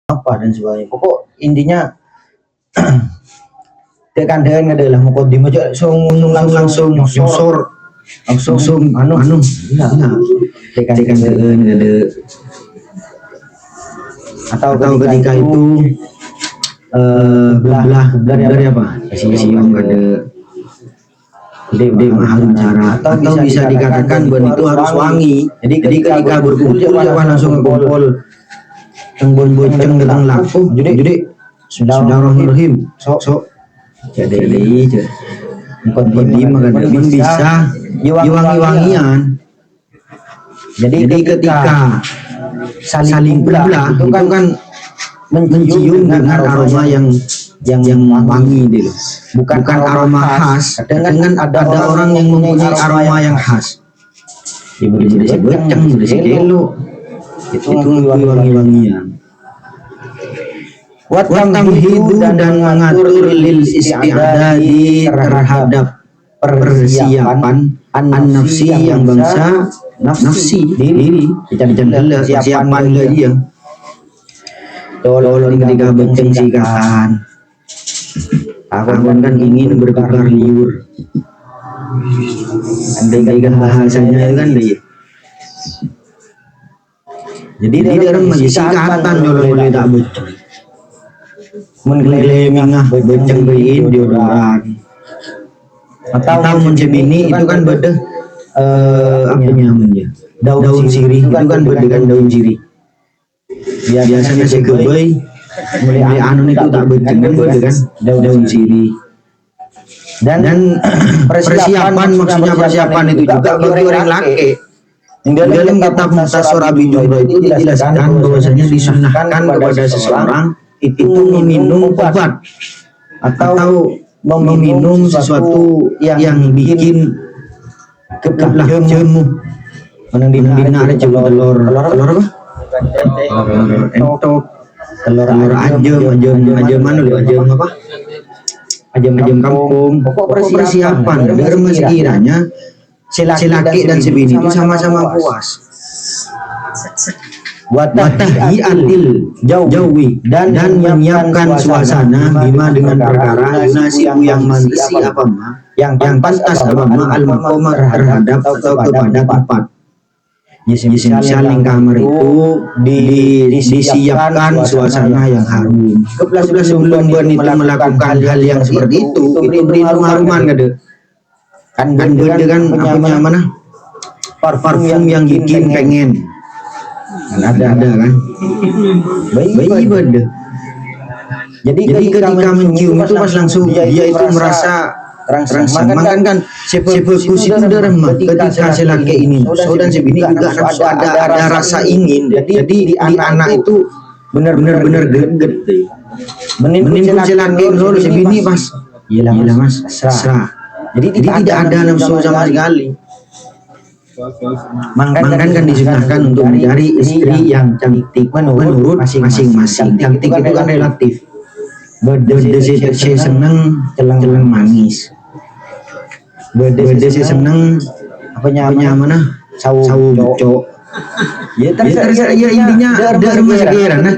apa dan sebagainya. Pokok intinya tekan adalah mukodimah aja langsung tekan ada atau ketika itu belah dari apa? Siung ada Dek harum cara atau bisa dikatakan ban itu harus wangi. Jadi ketika berkumpul jangan langsung ngumpul teng bonceng datang laku. Jadi Bismillahirrahmanirrahim. Sok jadi mukodimah kan bisa wangi-wangian. Jadi ketika saling belah itu kan mencium dengan aroma yang wangi dulu, bukan aroma khas. Dengan ada orang yang mempunyai aroma yang khas. Ibu desi beceng, ibu desi kelo, itu wangi-wangian. Watamhidu dan mengatur lil isti'adadi terhadap persiapan an-nafsi yang bangsa nafsi diri kita persiapan dia. Tolong ketika benceng sikahan aku kan ingin bertukar liur andai kan bahasanya kan dia. Jadi dia orang masih sikatan kalau boleh tak benceng menggelemingah benceng bein deodoran atau mencebini itu kan beda apa namanya daun sirih itu kan beda kan daun sirih. Biasanya segebai mulai anu itu tak benceng kan beda kan daun sirih dan persiapan maksudnya persiapan itu juga bagi orang laki. Di dalam kitab Mukhtasar Abi Jumrah itu dijelaskan bahwasanya disunahkan kepada seseorang itu meminum obat atau meminum sesuatu yang bikin kebelah jemu menendina ada telur apa? Entok, telur ajem mana lu ajem apa? Ajem kampung. Pokok persiapan biar sekiranya si laki dan si bini itu sama-sama puas. Watahi antil jauhi dan menyiapkan suasana bima dengan perkara nasibu yang mantisi apa ma yang pantas apa ma al maqamah terhadap atau kepada tempat. Misalnya kamar itu disiapkan suasana yang harum. Sebelum wanita melakukan hal yang seperti itu beri haruman kada. Kan beda kan apa mana? Parfum yang bikin pengen. Kan ada kan? Bayi beda. Jadi ketika mencium itu pas langsung dia itu merasa terangsang kan sefokus itu udah remah ketika si laki ini so dan si bini juga nafsu ada rasa ingin. Jadi di anak itu benar-benar greget menimbul si laki dulu si bini pas iyalah mas serah. Jadi tidak ada nafsu sama sekali. Mangkan kan disunahkan untuk mencari istri yang cantik menurut masing-masing. Cantik itu kan relatif. Beda si seneng celang manis. Beda si seneng apa mana sawu cok. Ya intinya dari sekiranya nah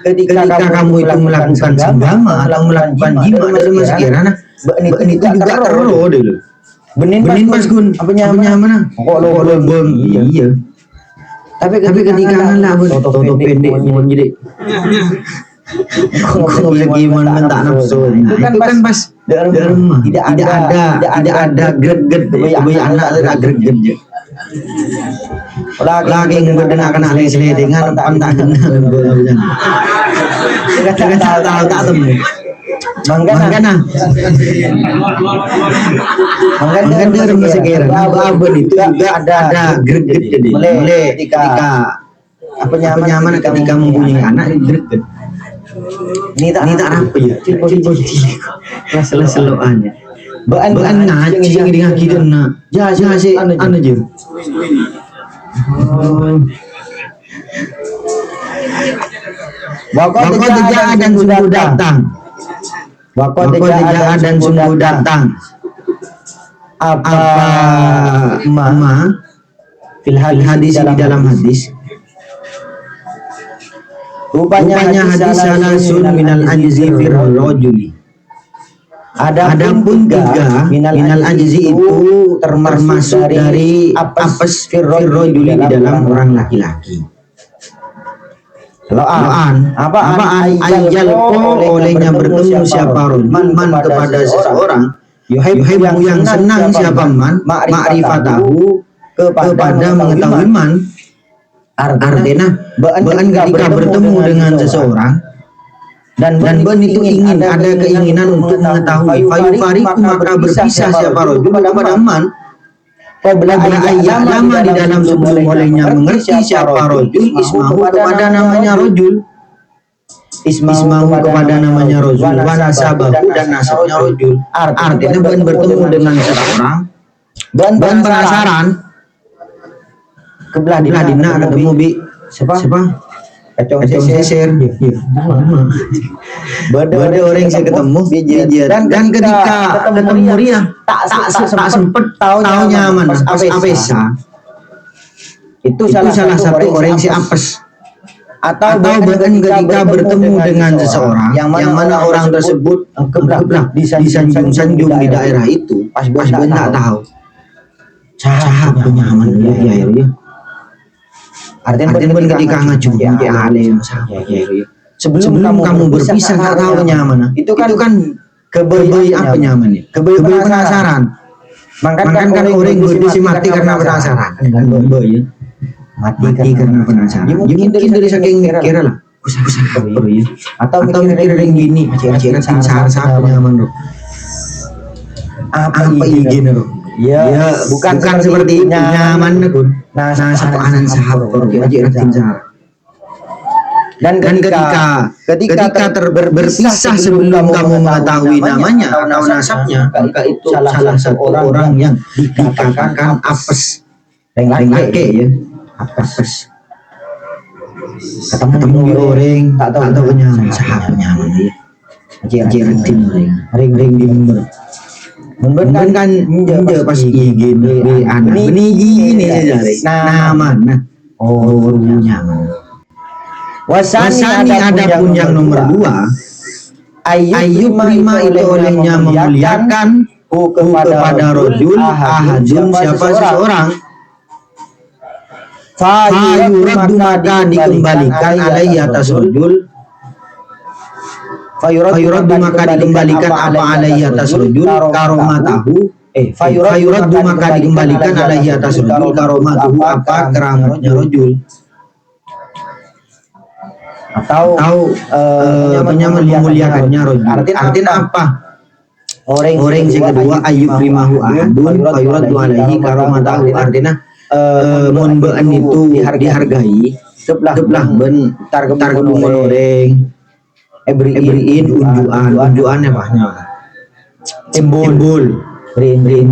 ketika kamu itu melakukan senggama atau melakukan jima dari sekiranya itu juga terlalu dulu. Benin pas gun apa mana kok lo beng iya. Tapi ketika lah toto pendek mon jadi. Kok bisa gimana minta nafsu itu kan pas derma tidak ada greget kebayaan anak greget je lagi ngebedan akan ahli seletingan pantak kenal kita tak temu mangkana derma sekarang abang itu juga ada greget jadi mulai ketika apa nyaman ketika mempunyai anak greget. Ini tak apa ya? Selo-seloannya. Baan ngaji yang dengan kita nak. Ya si anu je. Bakal tidak dan sungguh datang. Bakal tidak dan sungguh datang. Apa ma fil hadis di dalam hadis Rupanya hadis salasun minal ajzi fir rajuli. Adapun tiga minal ajzi itu termasuk dari apes fir rajuli di dalam orang laki-laki. Loan apaan ayal olehnya bertemu siapa man kepada seseorang yuhibbu yang senang siapa man ma'rifatahu kepada mengetahui man. Artinya bean ketika bertemu dengan seseorang dan ben itu ingin ada keinginan untuk mengetahui fayufariku maka berpisah siapa rojul kepada man. Ada ayat lama di dalam sebelum olehnya mengerti siapa rojul ismahu kepada namanya rojul, ismahu kepada namanya rojul, wanasabahu dan nasabnya rojul. Artinya ben bertemu dengan seseorang, ben penasaran, kebelah dina ketemu bi siapa? Kacung sisir. Bade orang saya ketemu dan ketika ketemu dia tak sempet tahu nyaman apesa. Itu salah satu orang si apes. Atau bahkan ketika bertemu dengan seseorang yang mana orang tersebut keblak disanjung-sanjung di daerah itu pas tak tahu. Cahap nyaman ya. Artinya ketika ngajung ke alim sebelum kamu berpisah tak tahu nyaman. Itu kan kebeli apa nyaman ya? Kebeli penasaran. Makan orang berdisi mati karena penasaran. Mati karena penasaran. Ya mungkin dari saking mikir lah. Usah ya. Atau mikir yang gini, ciri-ciri sahar nyaman loh. Apa izin loh? Ya, bukan seperti itu nyaman pun. Nah, satu anan sahabat wajib sahar. Dan ketika berpisah sebelum kamu mengetahui namanya atau nasabnya, maka itu salah satu orang yang dikatakan apes. Lengke ya, apes. Ketemu orang tak tahu nyaman sahabat nyaman ya. Wajib ring kan menjadi pas izin di anak ini dari nama nyaman. Wasani adapun yang nomor 2 Ayub prima itu olehnya memuliakan kepada rojul ahadun siapa seseorang fayurad maka dikembalikan alaihi atas rojul fayurad maka dikembalikan apa alaihi atas rojul karomatahu fayurad maka dikembalikan alaihi atas rojul karomatahu apa keramatnya rojul atau memuliakannya rojul. Artinya apa? Orang yang kedua ayub primahu ahadun fayurad alaihi karomatahu. Artinya monbaan itu dihargai teblah ben tar kedung orang beriin unjuan apa nya timbul beriin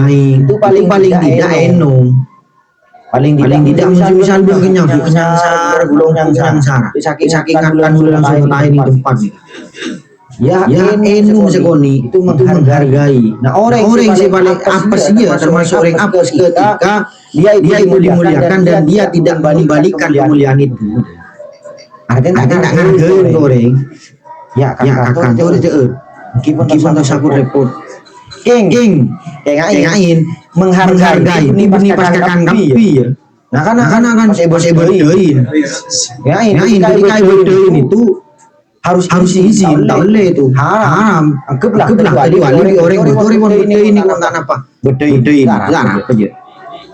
aing itu paling tidak paling tidak misal dia kenyang gulung sar saking kan langsung lain di tempat ya enu sekoni itu menghargai. Nah orang sih paling apes dia termasuk orang apes ketika dia itu dimuliakan dan dia tidak membalikan kemuliaan itu. Artinya tak ngargain orang. Ya kakak itu udah meskipun tak sakur repot. King ngain menghargai ini pas kakak kapi ya. Nah kan bos bedain. Ngain ketika bedain itu harus izin tak boleh itu haram. Anggaplah tadi orang bedain ini tentang apa? Bedain larang aja.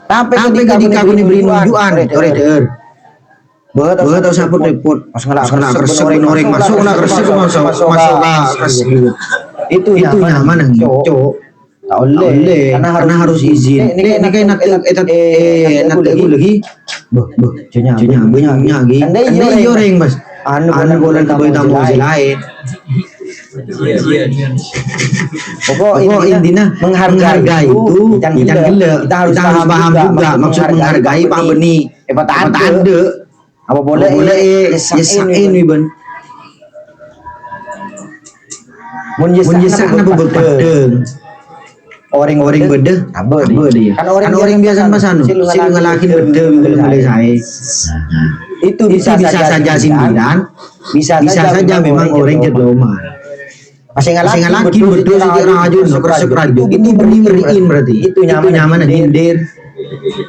Tapi ketika aku diberi unjuan order buat atau siapa repot pas ngelak orang masuk itu nyaman yang cocok tak boleh karena harus izin ini kayak nak lagi banyak lagi andai orang mas anu boleh kebaik tamu lain pokok intinya menghargai itu jangan gila kita harus paham juga maksud menghargai paham benih tak ada apa boleh yesain ben mun yesakna bebeudeng orang beda apa dia kan orang biasa masano si ngelakin beda mulai saya itu bisa saja sindiran bisa saja memang orang jedoma masih ngelakin beda si rajul kerasuk rajul itu beriin berarti itu nyaman nyindir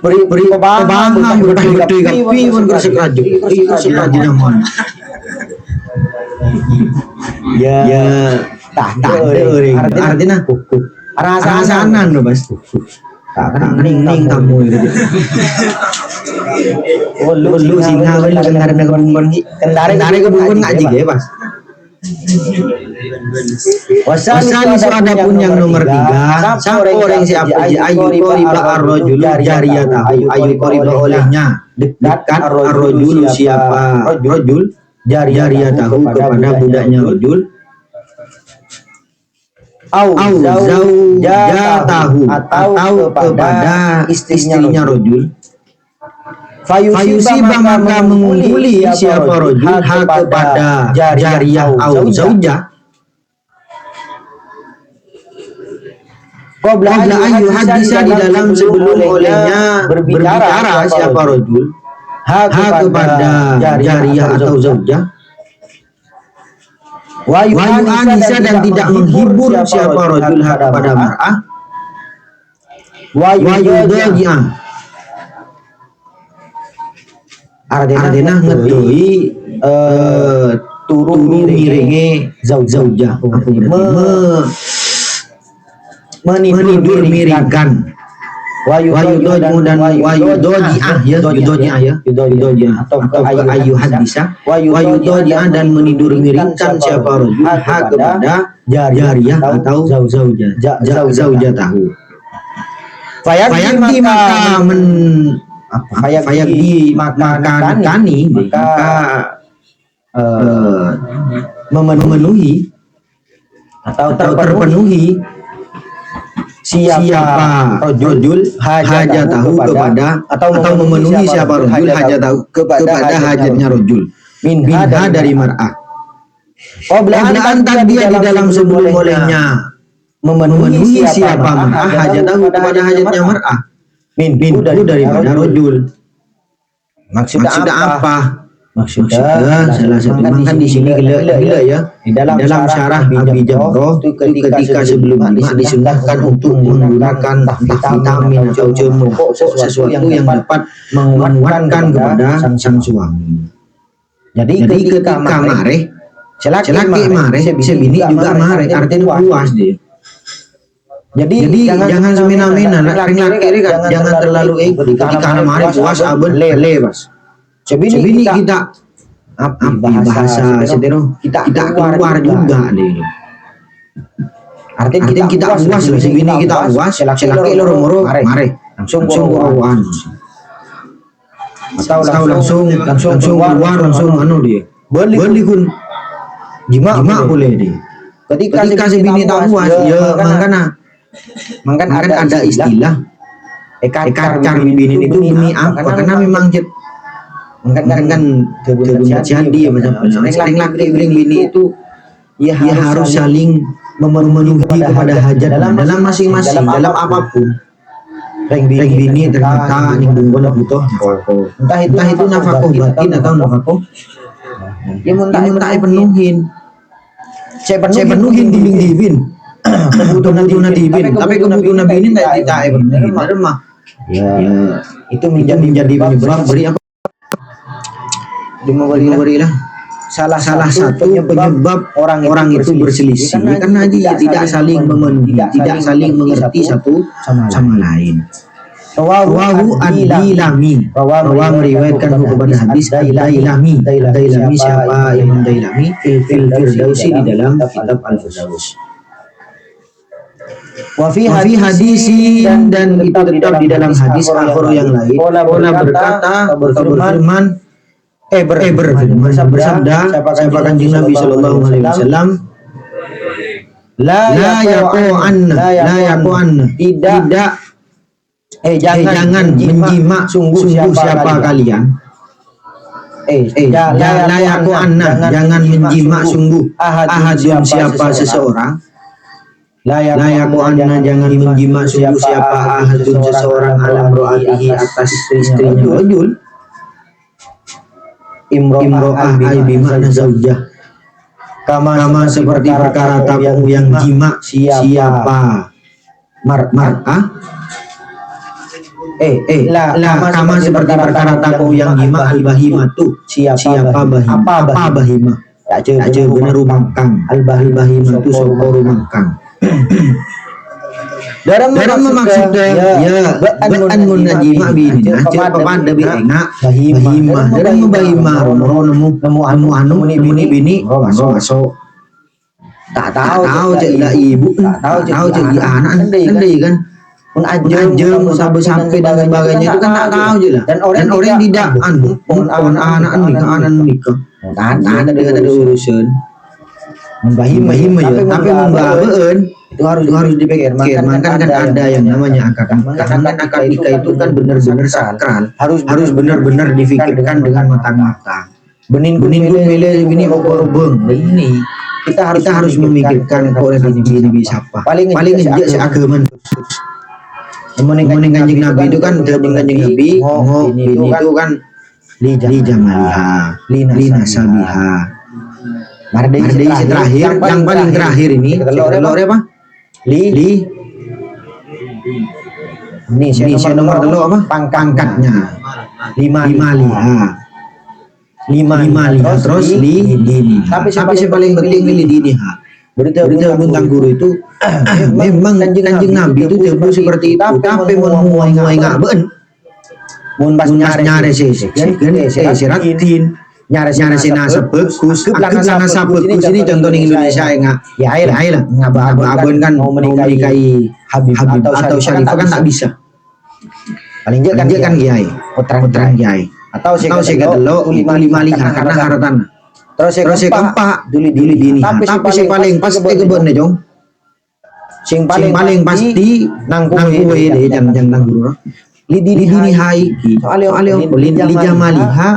beri paham beda kapi pun kerasuk rajul itu kerasuk rajul nyaman ya tak artinya rasanan loh Mas ning kamu itu lu singa lu kendari kebun ngaji ya Mas wasali ada pun yang nomor 3 sampai orang siapa ayu qoriba ar-rajul jariyatahu ayu qoriba olehnya dekat ar-rajul siapa rajul jariyatahu kepada budaknya rajul au zaujatahu atau kepada istrinya rajul fayusiba maka mengungguli siapa rajul hal kepada jariyah au zaujah qabla ayu hadisa di dalam sebelum olehnya berbicara siapa rajul hal kepada jariyah atau zaujah Wayu anisa dan tidak menghibur siapa rajul pada mar'ah wayu daji'ah artinya ngedoi turu miringe zaujah menidur miringkan wayu doji'ah atau ayu hadisah wayu doji'ah dan menidur miringkan siapa rajul kepada jariyah atau zaujah tahu fayakdi maka kani memenuhi atau terpenuhi siapa rajul hajatahu kepada atau memenuhi siapa rajul hajatahu kepada hajatnya rajul minha dari mar'ah belahan dia di dalam sebelum olehnya memenuhi siapa mar'ah hajatahu kepada hajatnya mar'ah minhu daripada rajul maksudnya apa? Maksudnya salah satu makan di sini gila ya di dalam syarah Abi Jamroh itu ketika sebelum disunahkan untuk menggunakan vitamin atau jamu sesuatu yang dapat menguatkan kepada sang suami. Jadi ketika mareh celaki mareh bisa bini juga mareh artinya puas dia. Jadi jangan semena-mena laki jangan terlalu ego ketika mareh puas aben lele Mas. Sebini kita bahasa setero kita keluar juga deh. Artinya kita puas lah sebini kita puas laki loro mare langsung keluar atau langsung keluar langsung anu dia beli kun jima boleh deh. Ketika sebini tak puas ya mangkan ada istilah ekar bini itu demi apa karena memang kan jadi macam sering laki bini itu ya harus saling memenuhi kepada hajat dalam masing-masing dalam apapun. Reng bini ternyata nimbun butuh entah itu nafkah batin atau nafkah ya muntah penuhin saya penuhin dibin kebutuhan dibin tapi kebutuhan bini tidak penuhin mah ya itu menjadi penyebab beri apa dimawarilah salah satu penyebab orang itu berselisih karena dia tidak saling memenuhi, tidak saling mengerti satu sama lain. Rawahu ad-Dailami, meriwayatkan kepada hadis ad-Dailami. Dailami siapa Imam Dailami? Fil Firdausi di dalam kitab Al-Firdaus. Wafi hadisi dan itu tetap di dalam hadis akhir yang lain. Qala berkata berfirman bersabda siapa kanjeng Nabi sallallahu alaihi wasallam la yaqo'an tidak jangan menjima sungguh siapa kalian la yaqo'an jangan menjima sungguh ahadun siapa seseorang layaku anna jangan menjima sungguh siapa ahadun seseorang alam ro'atihi atas istrinya rajul imro'ah ay bimana zaujah kama seperti perkara tamu yang jima siapa mar'ah kama seperti perkara tamu yang jima al-bahimatu siapa bahima tak bener rumangkang al-bahimatu sopo rumangkang dalam maksudnya ya ba'an mun najima bini aceh papada bi enga bahima dalam bahima rono nemu anu ni bini masuk tak tahu cek lah ibu tak tahu cek di anak ndai kan mun ajeng sampai dan sebagainya itu kan tak tahu je lah dan orang tidak pun anak nikah ada urusan bahima ya tapi membawakan itu harus dipikirkan kan ada yang namanya akad nikah itu kan benar-benar sakral harus benar-benar difikirkan dengan matang-matang benin milih bini obeng ini kita harus memikirkan kok ini bisa apa paling injak seagaman Kanjeng Nabi itu kan Kanjeng Nabi ini itu kan li jamaliha li nasabiha Mardai terakhir yang paling terakhir ini telur apa? Li ini nomor telur apa? Pangkatnya 5 liha terus li dini. Tapi yang paling penting li dini ha. Berita tentang guru itu memang Kanjeng Nabi itu tebu seperti itu tapi mau enggak ben. Mun pas nyare siratin nyari nasab bagus nasab bagus ini contoh di Indonesia enggak ya lah ngabah-abon kan mau menikahi Habib atau Syarifah kan tak bisa paling dia kan kiai putra kiai atau saya kedelo 5 liha karena haratan terus saya keempat duli dini tapi si paling pasti kebon nih jong sing paling pasti nang kuwe deh jangan guru li dini hai soalnya li jamaliha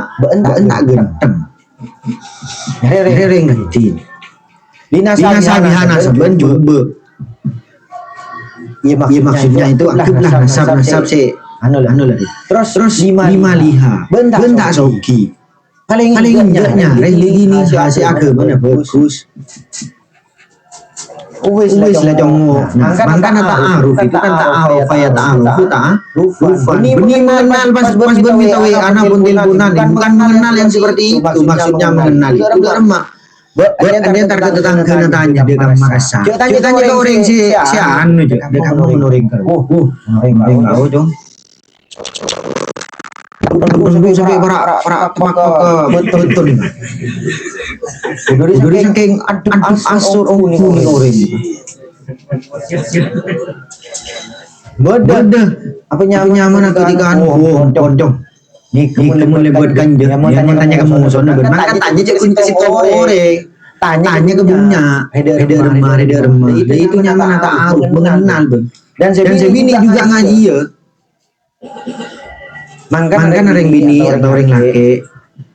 tak genteng rering nanti lina sabiha nasaban juga iya maksudnya itu akiblah nasab si anu lah terus lima liha bentak soki paling enggaknya li dini si agama bagus Uwis lah jongo. Mangkana ta'aruf itu kan ta'aruf ya ta'arufan. Benih mengenal pas berminta anak pun teleponan bukan mengenal yang seperti itu maksudnya mengenal itu remak. Dia ntar ke tetangga tanya dia kan makasa. Tanya ke orang si anu je dia kamu orang kan. Orang tahu jong. Sampai para betul. Udah saking asur orang. Beda. Apa nyaman ketika anu pondong. Nih kamu lebet kan je. Yang tanya kamu sono ben. Kan tanya je kunci si orang. Tanya ke punya. Reda remah. Jadi itu nyaman atau arus mengenal ben. Dan sebini juga ngaji ya. Mangkan orang bini atau orang laki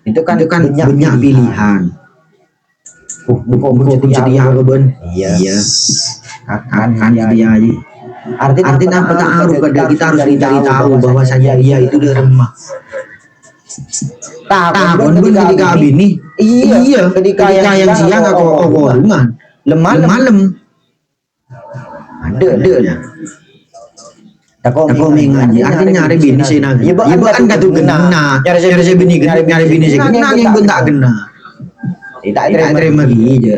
itu kan banyak pilihan. Bukan jadi apa ben? Iya. Kan jadi aja. Artinya apa ta'aruf pada kita harus mencari tahu bahwa saja dia itu udah remah. Tahun ketika bini, iya ketika yang siang nggak kokoruman, lemah. Ada. Tak kau mengaji, artinya nyari bini sih nanti. Ya bukan katu kena, nyari bini sih kena yang pun tak kena. Tidak terima aja.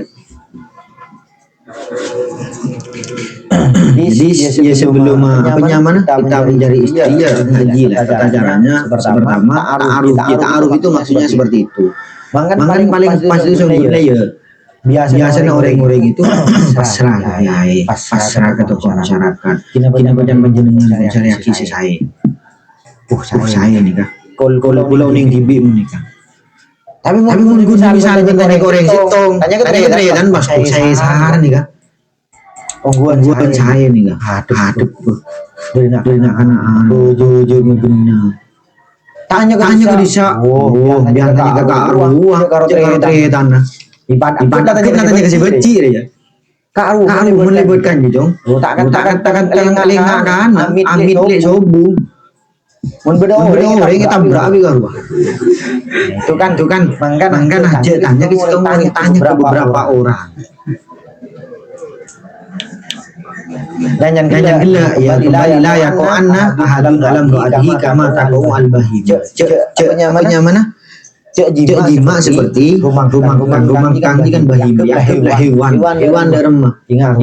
Jadi ya sebelum penyaman kita mencari istri ya ngaji lah tata caranya. Pertama ta'aruf itu maksudnya seperti itu. Paling pas itu sebenarnya ya. Biasanya orang-orang itu pasrah ke tokoh masyarakat. Kina badan panjenengan mencari kisah saya. Saya nikah. Kalau ning tibi menikah. Tapi mun misalnya tanya ke orang situ, tanya ke kan mas saya saran nikah. Gua saya nikah. Hadep. Dari nak anak jojo benar. Tanya ke desa. Biar tanya ke arwah cerita tanah. Ibadah katanya kasih beci ya. Karu melibatkan gitu. takkan telinga kan amit lek sobu. Mun beda Orang kita berapa kan? Itu kan mangkan aja tanya ke situ tanya ke beberapa orang. Dan yang gila ya kembalilah ya kau anna ahadun dalam doahi kama takau al-bahim. Ceknya mana? Cek jima seperti rumah kang kan bahim ya hewan derma ingat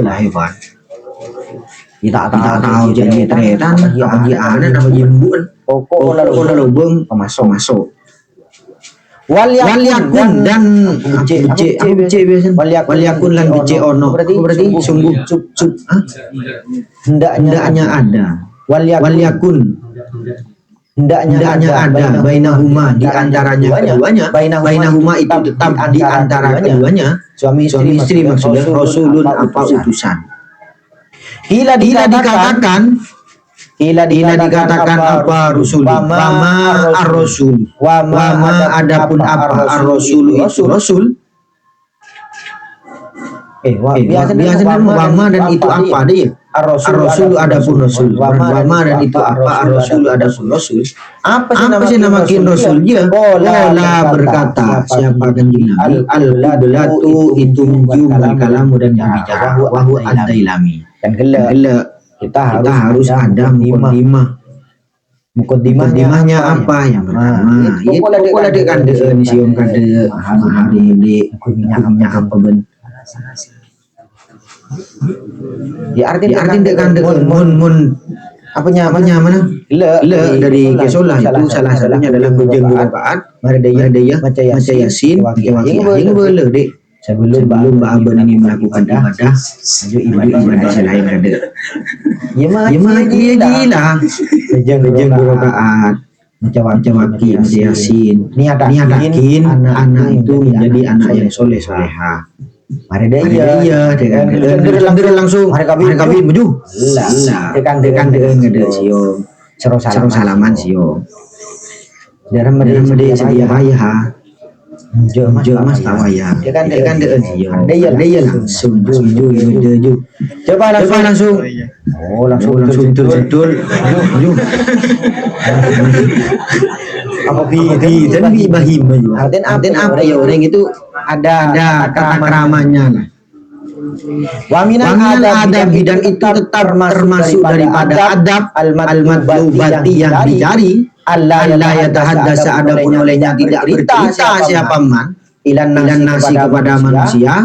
lah hewan. Kita tahu jadi tretan apa dia ada nama jembun pokok lalu beng masuk waliakun dan bece biasa waliakun lan bece ono berarti sungguh hendaknya ada waliakun hendaknya ada bainahuma di antaranya keduanya bainahuma itu tetap di antara keduanya suami istri maksudnya rasulun apa utusan. Kila dikatakan apa rasul wama ar-rasul wama adapun apa ar-rasul itu rasul biasanya wama dan itu apa dia ar-rasul adapun rasul wama dan itu apa ar-rasul adapun rasul apa sih namakin rasul dia Kola berkata siapa kanjeng Nabi al-qudlatu itu jumlah kalamu dan bicara wahu ad-dailami dan gela kita harus ada mukadimahnya apa yang pertama itu pola de kande siom kande hari di minyak apa ben ya artinya de kande mun apanya mana le dari kesolah itu salah satunya adalah bujeng rakaat daya baca yasin yang boleh dek sebelum Abang ini melakukan ibadah selain kada. Ya mah gila. Bejeng rakaat, macam-macam yasin. Niatakin anak itu menjadi anak yang soleha. Mari dia dengan langsung hari kami maju. Tekan ada sio. Seru salaman sio. Dalam media sedia ayah. Jo mas tawa ya. Dia kan dia langsung ju. Coba langsung. Langsung betul. Apa bi dan bi bahim aja. Artinya apa ya orang itu ada kata keramanya lah. Waminal adab dan itu tetap termasuk daripada adab al-madlubati yang dicari. Allah ya tahaddasa adapun olehnya tidak bercerita siapa man ilan nasi kepada manusia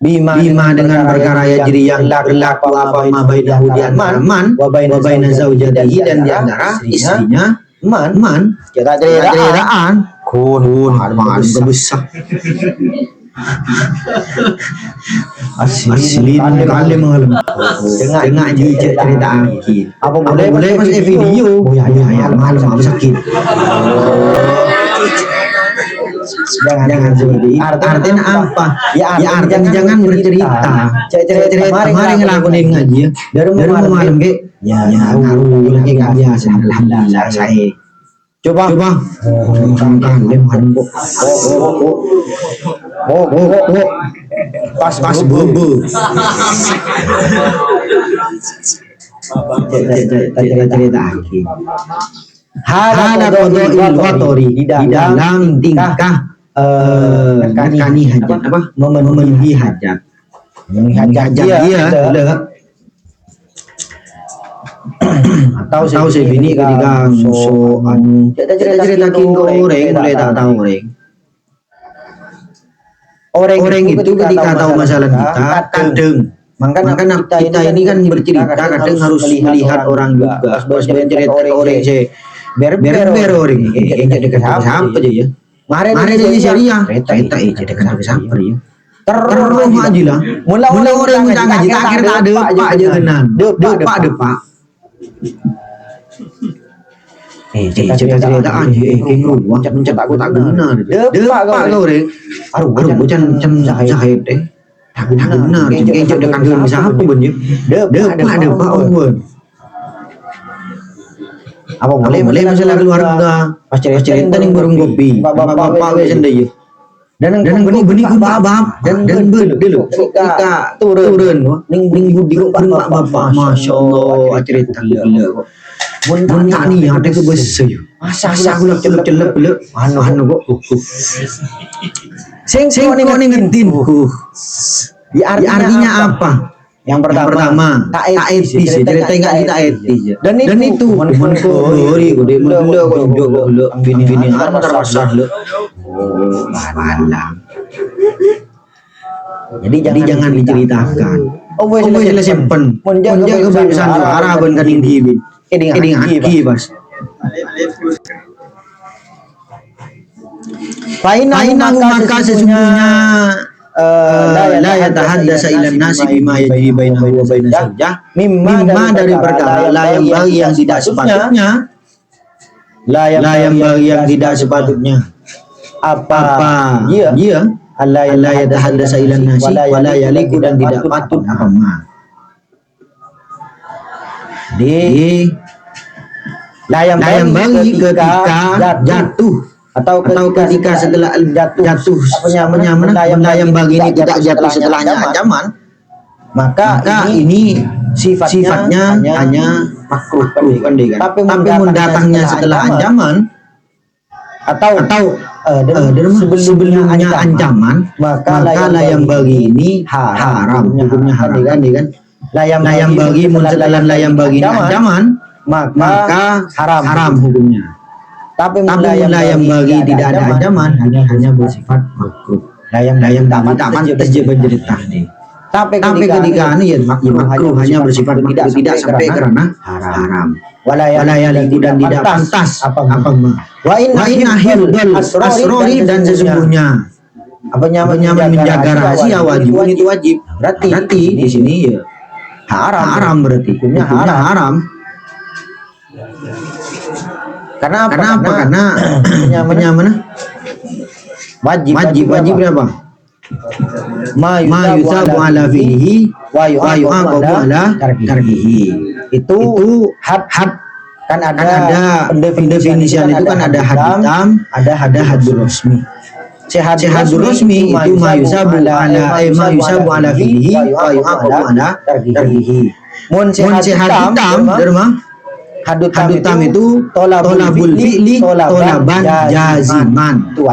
bima dengan perkara yajri yang berlaku apa ma bainahu di antara man wa baina zaujatihi dan di antara istrinya man cerita-ceritaan kun besar asli kali mengalami tengah cerita akhir apa boleh pas video ya malam sakit jangan seperti artinya apa ya artinya jangan bercerita cerita kemarin ngelakuin ngaji ya dari malam ke ya ngaruh lagi nggak biasa alhamdulillah saya coba kan lemhan pas bobo cerita akhir hada qada'il watori di dalam tingkah nekani hajat apa memenuhi hajat dia tahu saya bini ketika soan cerita orang mulai tak tahu orang itu ketika tahu masalah kita kadang makanya kita ini kan bercerita kadang harus melihat orang juga sebagai cerita orang saya ber orang yang dekat siapa aja ya mari dari syariah cerita dekat siapa ya terus aja lah mula orang minta ngaji akhir tak ada pak aja kenan depak cerita aja kengru mencet aku tak benar depak kau rek aduh bukan jahit tak benar kengcek dekat dengan siapa bunyi depak umur apa boleh masalah keluarga pas cerita ning burung kopi bapak biasa deh dan benih bab dan dulu ketika turun ning budi rumah bapak masyaallah cerita gila mun tak ni ada ke besar asa gula celep anu kok sing ning ngentin artinya apa? Yang pertama tak etis, cerita enggak kita etis. Dan itu menggori gede mula kok njuk bini-bini antar sah le. Oh, malam. Jadi jangan diceritakan. Oh, boleh simpen. Menjaga kebebasan suara ben kan indi. Ini haki, Bos. Fainahu maka sesungguhnya la yatahaddasa ilan nasi bima yajri bainahu wa baina zawjah mimma dari perkara la yang bagi yang tidak sepatutnya yang tidak sepatutnya apa dia la yatahaddasa ilan nasi wa la yaliku dan tidak patut apa ma di la yang bagi ketika jatuh atau ketika setelah jatuh yang bagi ini tidak jatuh setelahnya ancaman maka ini sifatnya hanya makruh pendek tapi mendatangnya setelah ancaman atau sebelumnya ancaman maka yang bagi ini haram hukumnya haram kan layang bagi setelah layang bagi ini ancaman maka haram hukumnya. Tapi yang bagi tidak ada ancaman hanya bersifat makruh. Layang tak pantas dia bercerita nih. Tapi ketika ini ya makruh hanya bersifat makruh tidak sampai karena haram. Walayaliku dan tidak pantas apa wa in akhirul asrori dan sesungguhnya menjaga rahasia wajib itu wajib. Berarti di sini ya haram berarti hukumnya haram. Karena mana? Wajib berapa? Ma yusabu ala fihi wa yu'aqabu ala tarkihi. Itu had kan ada pendefinisian itu kan ada had hitam, ada hadur rasmi. Hadur rasmi itu ma yusabu ala fihi wa yu'aqabu ala tarkihi. Mun had hitam derma hadutam itu tolabul fi'li tolaban jaziman itu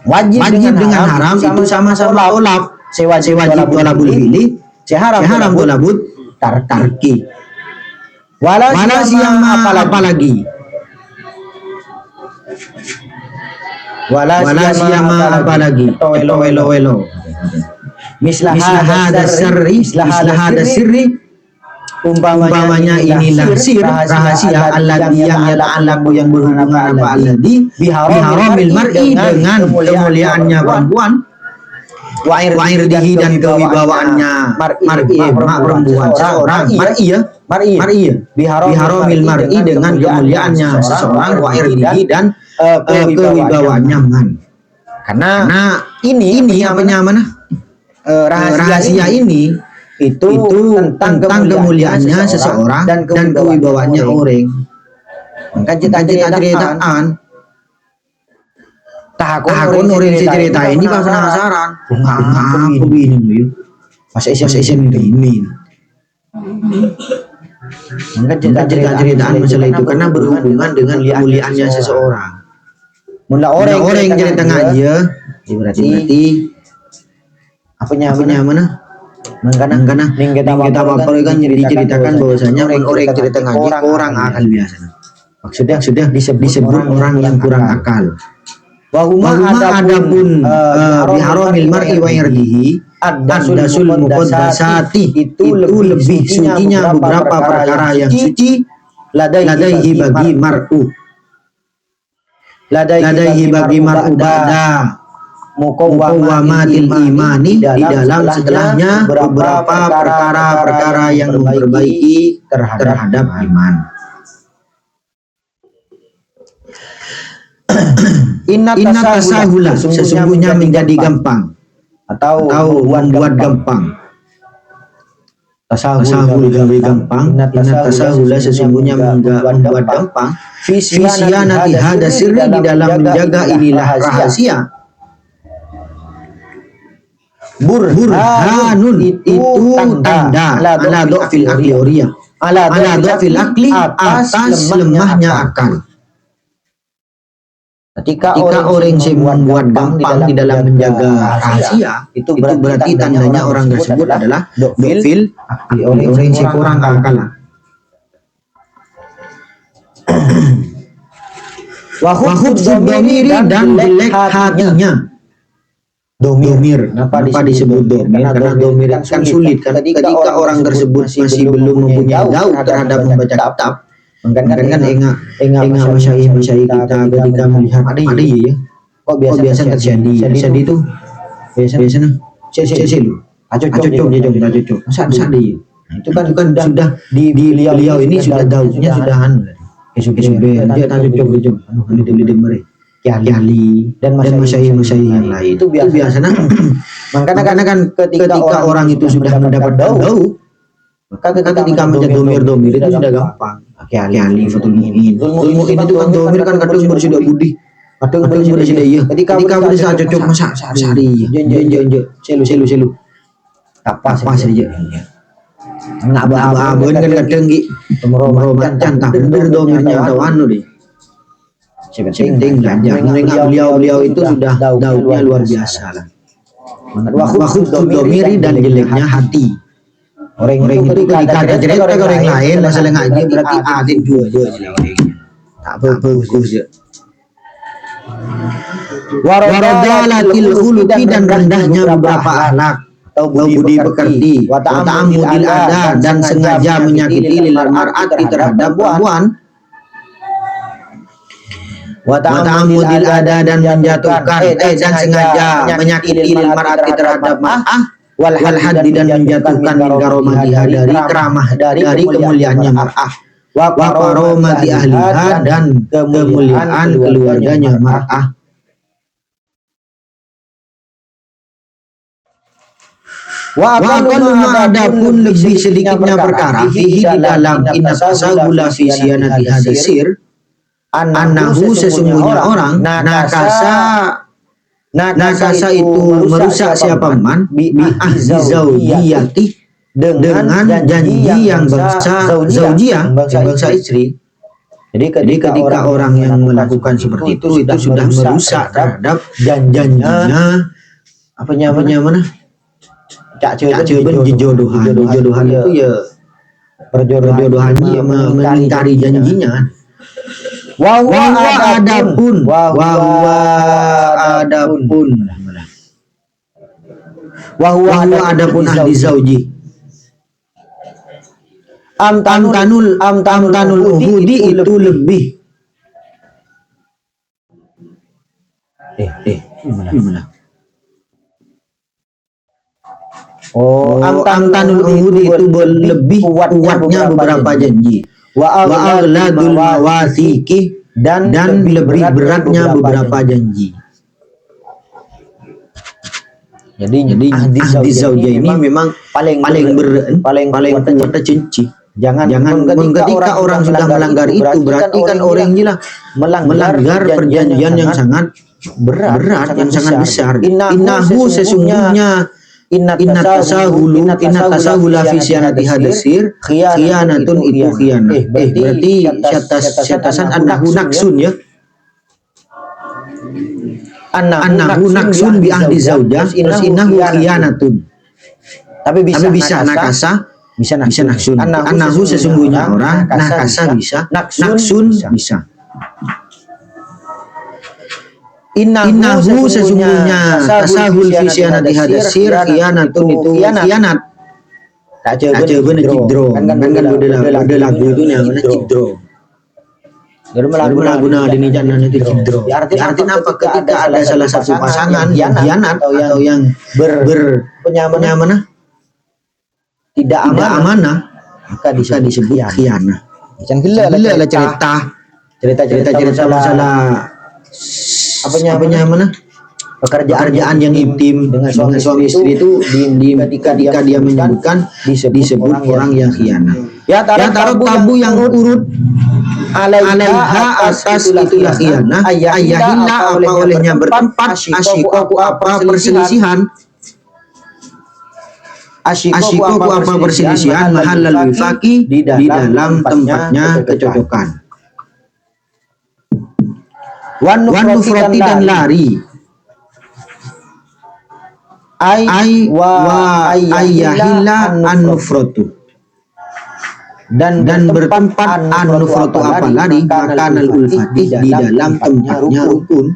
wajib dengan haram itu sama-sama tolab sewajib tolabul fi'li seharam tolabut tarki wala siyama apalagi welo mislah hada sirri umpamanya inilah rahasia alladhi yang yata'allaqu yang berhubungan apa alladhi biharamil mar'i dengan kemuliaannya perempuan wa irdihi dan kewibawaannya perempuan seorang mar'i biharamil mar'i dengan kemuliaannya seseorang wa irdihi dan kewibawaannya karena ini apanya mana rahasia ini itu tentang kemuliaannya seseorang dan kewibawaannya orang. Maka ceritaan tahakun orang cerita ini pas penasaran. Apa begini yuk? Pas SM ini. Maka ceritaan masalah itu karena berhubungan dengan kemuliaannya seseorang. Mula orang yang cerita ngaji berarti apanya mana? Mengkana kita apa kan diceritakan bahwasanya orang yang cerita ngaji orang akal biasa. Maksudnya disebut orang yang kurang akal. Wahuma adapun biharamil mar'i wa irdihi ad-dasul muqaddasati itu lebih sucinya beberapa perkara yang suci ladaihi bagi mar'u ba'da muqawwamatil imani di dalam setelahnya beberapa perkara yang memperbaiki terhadap iman. Inna tasahula sesungguhnya menjadi gampang atau membuat gampang tasahul gawe gampang, inna tasahula sesungguhnya membuat gampang, fisyanati hada sirri di dalam menjaga inilah rahasia. Burhanun itu tanda ala dhafil akli oriyah, ala dhafil akli atas lemahnya akal. Ketika orang yang membuat gampang di dalam menjaga rahasia, itu berarti tandanya orang tersebut adalah dhafil akli, orang yang kurang akal. Wa khubzud dhamiri dan jelek hatinya. Domir, kenapa disebut domir? Karena domir kan sulit kan. Ketika orang tersebut masih belum mempunyai tahu terhadap membaca kitab, kan enggak masyayikh kita ketika melihat ada ya. Kok biasa terjadi itu biasanya lu. Cocok. Masa ada ya? Itu kan sudah di beliau ini sudah daunnya sudahan. Esok-esok dia cocok. Anu mereka. Kiali dan masyayikh yang lain itu biasanya makanya kan ketika orang itu sudah mendapat tahu, maka ketika menjadi domir itu sudah gampang. Kiali fatul mu'in itu kan domir kan kadang sudah budi, kadang sudah iya. Ketika bisa cocok masa sehari jenje selu apa saja nggak abang kan kadang merobat cantah bener domirnya atau anu deh. Penting belajar. Beliau itu sudah daunnya luar biasa lah. Waktu domiri dan jeleknya hati. Orang itu ketika ada cerita ke orang lain masalah ngaji berarti atin dua tak bagus ya. Waradalatil khuluqi dan rendahnya beberapa akhlak atau budi pekerti. Wa ta'amudil ada dan sengaja menyakiti lil mar'ati terhadap perempuan. Wa ta'amudil ada dan menjatuhkan dan sengaja menyakiti lil mar'ati terhadap mar'ah wal haddi dan menjatuhkan min karomatiha dari kemuliaannya mar'ah wa karomati ahliha dan kemuliaan keluarganya mar'ah. Wa adapun lebih sedikitnya perkara fihi di dalam inna tasawula fi siyanati hadasir annahu sesungguhnya orang nakasa itu merusak siapa man bi ahzi zaujiyati dengan janji yang bangsa zaujiyah bangsa istri. Jadi ketika orang yang melakukan seperti itu sudah merusak terhadap janjinya apa namanya cak jodohan itu ya perjodohannya mengingkari janjinya. Adapun ahli zauji amtanul uhudi itu lebih gimana? Amtanul uhudi itu lebih kuatnya beberapa janji. Wa agladul mawasiki dan lebih beratnya beberapa janji. Jadi ahdi zaujah ini memang paling kuat janji. Jangan ketika orang sudah melanggar itu berarti kan orang ini lah melanggar perjanjian yang sangat berat yang sangat besar. Innahu sesungguhnya Inna tasahula fi siyanati hadasir khiyanatun itu khiyanah. Berarti syatasan annahu naksun ya. Annahu naksun bi ahdi zaujah innahu khiyanatun. Tapi bisa nakasa, bisa naksun. Annahu sesungguhnya orang nakasa bisa, naksun bisa. Innahu sesungguhnya tasahul fi siyanati hadasir khiyanatun itu khianat. Tak coba cidro. Kan udah lagu itu namanya cidro. Dari lagu ini jangan itu cidro. Artinya apa? Ketika ada salah satu pasangan yang khianat atau yang penyamana tidak amanah maka disebut khianat. Jangan gila cerita masalah apanya mana pekerjaan yang intim dengan suami istri itu ketika dia menyebutkan disebut orang yang khianat. Ya taruh tabu yang urut alaiha atas itulah khianah, ayahillah apa olehnya bertempat asyikoku apa perselisihan, asyikoku apa perselisihan mahallal wifaqi di dalam tempatnya kecocokan. Wan nufrati dan lari, wa ayyahilla an nufratu, dan bertempat an nufratu apa lari makanal ulfati di dalam tempatnya rukun.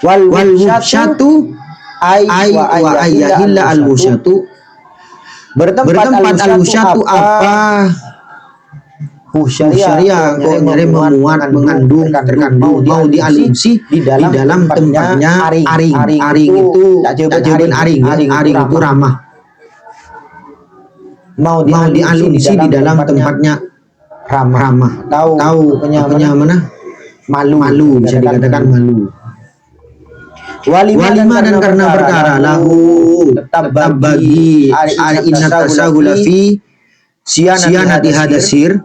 Wal wusyatu wa ayyahilla al wusyatu, bertempat al wusyatu apa syariah kok nyari memuat mengandung terkandung mau dialumsi di dalam tempatnya aring itu tak jebun aring itu ramah mau dialumsi di dalam tempatnya ramah tahu apanya mana malu bisa dikatakan malu. Walima dan karena perkara lahu tetap bagi inna tasahula fi siyanati hadasir,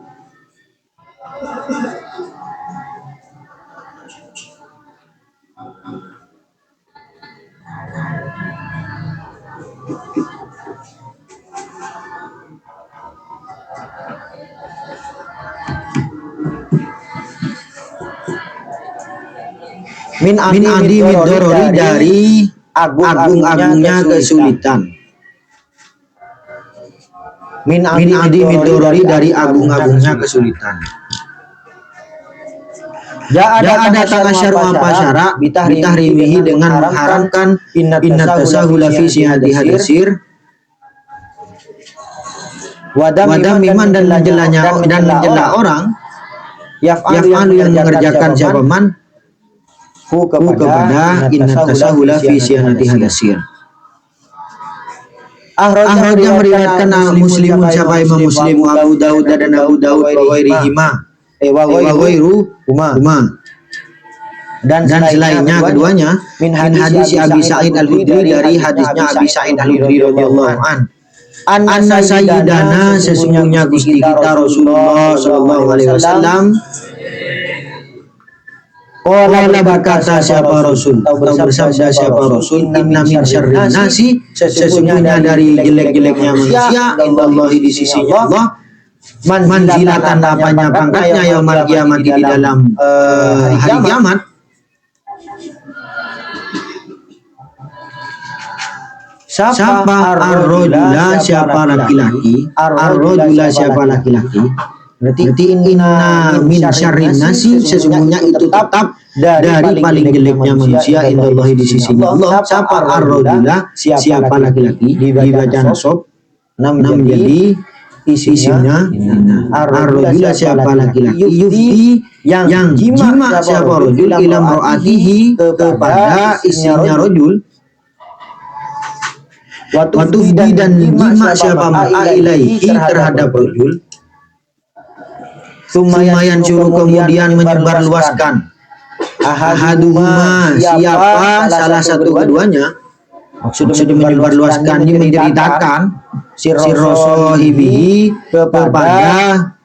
min adi midorori dari agung-agungnya kesulitan. Min adi midorori dari agung-agungnya kesulitan. Ya ada takasyaru apa syarak bitahrimihi dengan mengharamkan inna tasahula fi sihadi hadasir, wadam miman dan menjela orang yaf'alu yang mengerjakan siapa man kepada inna tasahula fi syanati hadasir. Ahraj yang meriwayatkan muslimun siapa Imam Muslim, Abu Daud dan Abu Daud wa ghairu huma dan selainnya keduanya min hadis Abi Sa'id Al-Khudri dari hadisnya Abi Sa'id Al-Khudri radhiyallahu anna sayyidana sesungguhnya Gusti kita Rasulullah sallallahu alaihi wasallam Qala berkata siapa Rasul atau bersabda siapa Rasul, inna min syarrin nasi, sesungguhnya dari jelek-jeleknya manusia indallahi di sisinya Allah manzilatan apanya pangkatnya yaumul kiamat di dalam hari kiamat, siapa ar-rajula siapa laki-laki, ar-rajula siapa laki-laki. Berarti inna min syarrin nasi sesungguhnya itu tetap dari paling jeleknya manusia indallahi di sisinya Allah. Siapa ar-rajula siapa laki-laki dibaca nasab menjadi isinya ar-rajula siapa laki-laki yufdi yang jima siapa rajul ila mar'atihi kepada istrinya rajul, waktu dan jima siapa mar'a ilaihi terhadap rajul, Sumayan suruh kemudian menyebarluaskan ahaduhuma siapa salah satu keduanya, maksudnya menyebarluaskan ini menceritakan sirrosohibihi kepada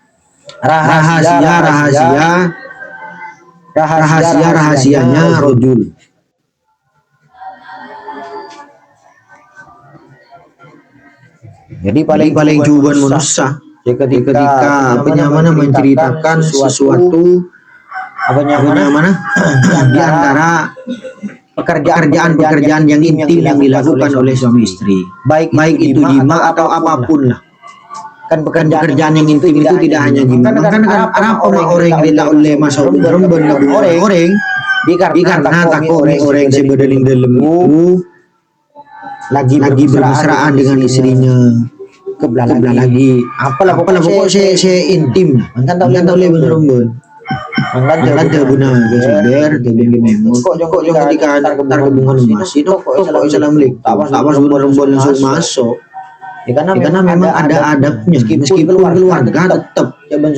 rahasianya rojul. Jadi paling juban manusia ketika penyamana menceritakan sesuatu di antara pekerjaan yang intim yang dilakukan oleh suami istri, baik itu jima atau apapun lah. Kan pekerjaan yang intim itu tidak hanya jima, kan apa orang rela oleh masa orang karena takut orang sebedaling dalam itu lagi bermesraan dengan istrinya kebelah lagi apalah pokok saya intim kan tahu oleh bener-bener angkat guna kesuder memang kok ketika antar hubungan masih kok assalamualaikum tak pas bener-bener langsung masuk ya karena memang ada adabnya meskipun keluarga tetap jaban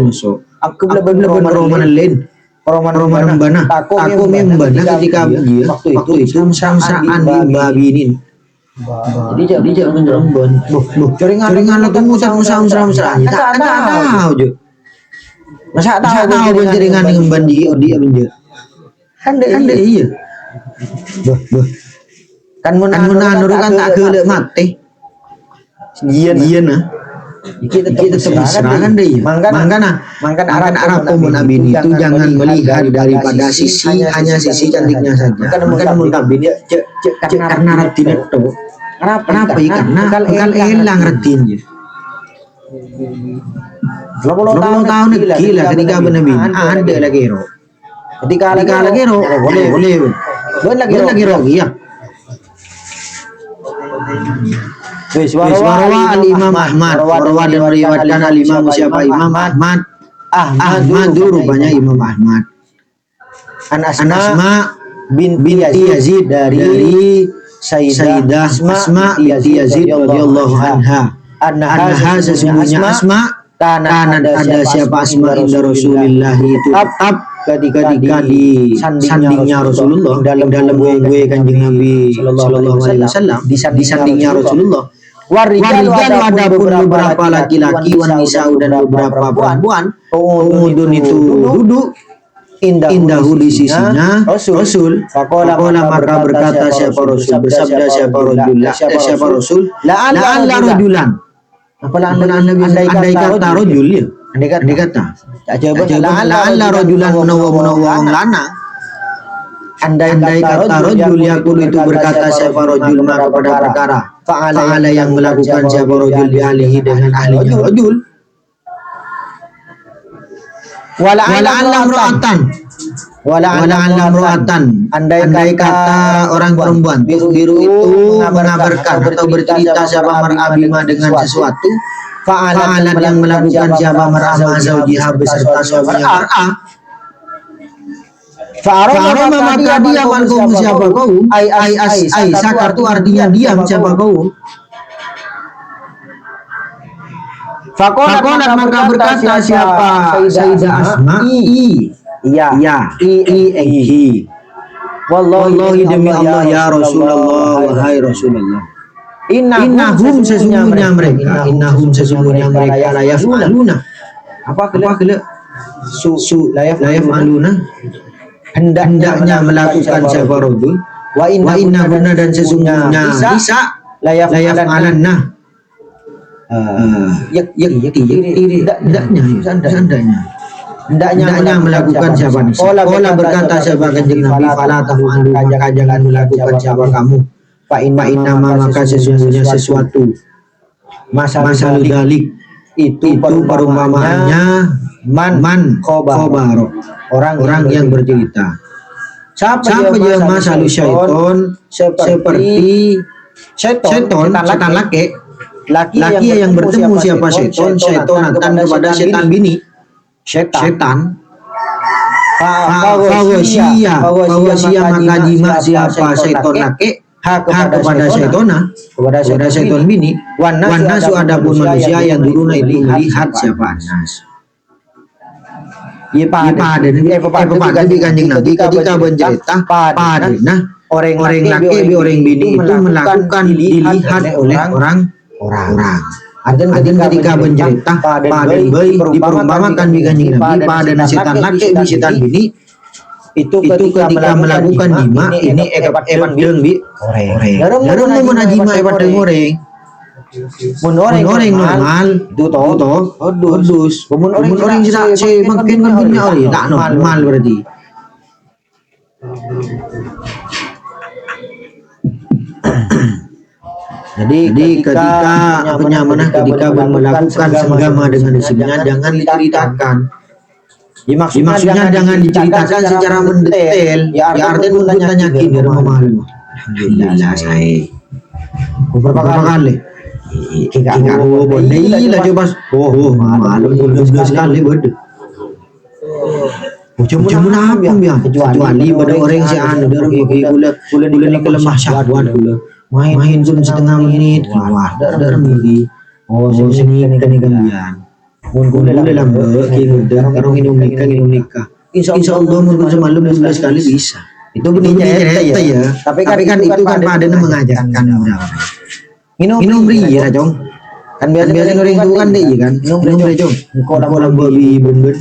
masuk aku bener-bener romanen lain Roman bana aku membana ketika dia waktu itu mesra-mesraan di babinin. Jadi jangan Rembon. Jaringan lo tuh mesra-mesraan. Tak tahu jo. Masa tahu jaringan dengan bandi dia benjer. Kan iya. Boh. Kan mun kan tak gelek mati. Iya nah. Kita serangan deh. Mangkan Arab mun abin itu jangan melihat daripada hanya sisi cantiknya saja. Mangkan mun abin ya karena retina itu. Kenapa ya? Karena kal elang retinnya. 20 tahun gila ketika benabi ada lagi ro. Ketika lagi ro boleh. Lagi ro iya. Warwa al-Imam Ahmad. Warwa dan meriwayatkan al-Imam siapa Imam Ahmad. Ahmad dulu rupanya Imam Ahmad. An Asma binti Yazid dari Sayyidah Asma binti Yazid radhiyallahu anha. Anha sesungguhnya Asma kanat ada siapa Asma inda Rasulillah itu ketika di sandingnya Rasulullah dalam gue kanjeng Nabi sallallahu alaihi wasallam di sandingnya Rasulullah. Warijal ada pun beberapa laki-laki wanita dan beberapa perempuan umudun itu duduk indahu di sisinya Rasul. Faqala maka berkata siapa Rasul bersabda siapa Rasul la'alla rajulan. Apa andai kata rajul ya? Andai kata. La'alla rajulan menawa lanang. Andai kata rajul yakul itu berkata siapa rajul maka pada perkara fa'ala yang melakukan siapa rajul dialihi dengan ahlinya rajul. Wala'alla imra'atan andai kata orang perempuan biru itu mengabarkan atau bercerita siapa mar'abima dengan sesuatu fa'alat yang melakukan siapa mar'ama zaujiha beserta suaminya Fa'arama maka dia mankum siapa kaum ai sakar itu artinya diam siapa kaum. Fakolat maka berkata siapa Sayyidah Asma iya wallahi demi Allah ya Rasulullah wahai Rasulullah innahum sesungguhnya mereka layaf aluna apa kelak layaf aluna hendaknya melakukan siapa rajul wa inna guna dan sesungguhnya bisa layaf alanna hendaknya melakukan siapa nih. Qala berkata siapa kanjeng Nabi fala taf'alu maka jangan melakukan siapa kamu. Fa inna maka sesungguhnya sesuatu masalah dalik itu perumpamaannya man khobaro orang yang bercerita. Siapa dia masalah syaiton seperti setan laki yang bertemu siapa setonatan kepada setan bini setan fawasia maka jima siapa seton laki kepada seton bini wanasu adapun manusia yang dulu itu melihat siapa anas. Pada di kanjeng Nabi ketika bercerita pada orang laki orang bini itu melakukan dilihat oleh orang. Artinya ketika bercerita pada bayi diperumpamakan di kanjeng Nabi pada setan laki di setan bini itu ketika melakukan jima ini epat deng bi orang. Dalam menajima epat deng orang. Mun orang normal itu toh hodus. Mun orang tidak makin orang tak normal berarti. Jadi ketika ketika melakukan senggama dengan istrinya jangan diceritakan. Maksudnya jangan diceritakan secara mendetail. Ya artinya tuntutannya gini malu. Alhamdulillah saya. Beberapa kali. Boleh lah coba. Malu udah sekali bodoh. Cuma apa ya? Kecuali pada orang si anu gula ni kelemah syahwat gula. Main cuma setengah menit. Wah, dar mili. Sini kan gambian. Mun gula lambe king udah karung ini nikah. insya Allah mungkin semalam 11 kali bisa. Itu bunyinya cerita ya. Tapi kan itu kan pada mengajarkan minum ya Jong. Kan biasanya orang itu kan deh kan. Minum deh Jong. Kalau babi bener.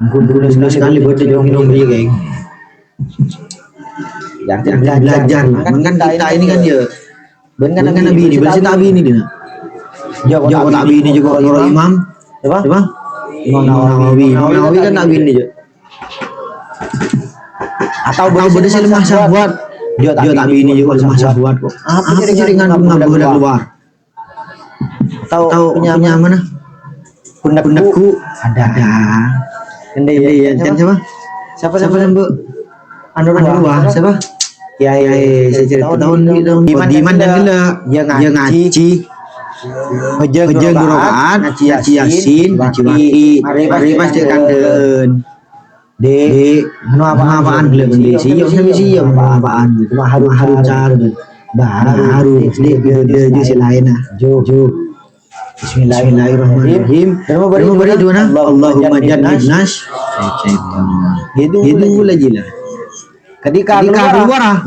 Aku 11 kali buat Jong minum dia kayak. Jangan belajar lah. Kan kita ini kan ya. Bener kan Nabi ini, bersih Nabi ini dia. Jauh Nabi ini juga orang imam. Apa? Imam Nawawi kan Nabi ini juga. Atau bersih lemah sahabat. Dia Nabi ini juga lemah sahabat kok. Apa jaringan bunga boleh keluar? Tahu punya mana? Pundakku ada. Kendai dan siapa? Siapa Bu? Anu siapa? Ya saya cerita tahun Diman dan Gila dia ngaji hejeng rokaat ngaji yasin ngaji waki mari pas kandeen de apaan gila bende siyo apaan gitu haru car baru de si lain jo Bismillahirrahmanirrahim. Terima beri doa Allahumma jannibnas syaitan. Itu lagi lah. Ketika keluar